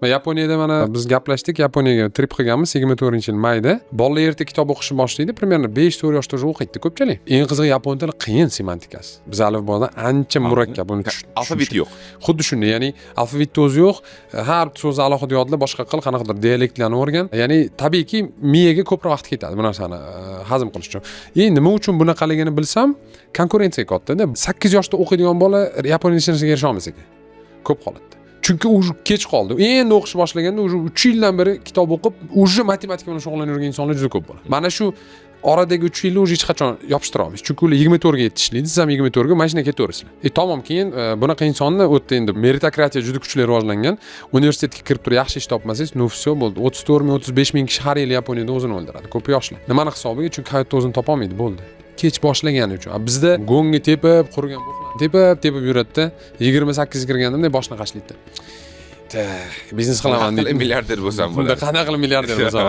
Yaponiyada mana biz gaplashdik, Yaponiyaga trip qilganmiz 24-yil mayda. Bolalar erta kitob o'qishni boshlaydi, примерно 5-4 yoshda o'qiydi ko'pchilik. Eng qizig'i yapon tili qiyin semantikasi. Biz alifbodan ancha murakkab uni Alfavit yo'q. Xuddi shunday, ya'ni alfavitni o'zi yo'q, har bir so'zni alohida yodla, boshqa qil, qanaqadir dialektlarni o'rgan. Ya'ni tabiiyki miyaga ko'proq vaqt ketadi bu narsani hazm qilish uchun. Nima uchun bunaqaligini bilsam, konkurensiya katta-da. 8 yoshda o'qiydigan bola yapon lisenziyasiga erisha olmas ekan. Ko'p holatda. Chunki u kech qoldi. Endi o'qish boshlaganda уже 3 yildan beri kitob o'qib, уже matematika bilan shug'ullanayotgan insonlar juda ko'p bo'ladi. Mana shu oradagi 3 yilni уже hech qachon yopishtira olmaysiz. Chunki ular 24 ga yetishlaydi, siz ham 24 ga mashina ketaverasizlar. Tamom, keyin bunaqa insonni o'tdi endi meritokratiya juda kuchli rivojlangan. Universitetga kirib turib yaxshi ish topmasangiz, no все bo'ldi. 34 ming, 35 ming kishi har yil Yaponiyada o'zini o'ldiradi. Ko'p yoshlar. Nimani hisobiga? Chunki hayotda o'zini topa olmaydi, bo'ldi. Kech boshlagani uchun. Bizda gonga tepib, qurgan buxlan tepib yuradida 28 ga kirganimda boshni qashlaydi. Biznes qilaman deydi. Milliarder bo'lsam bo'ladi. Bunda qanaqa qilib milliarder bo'lsam.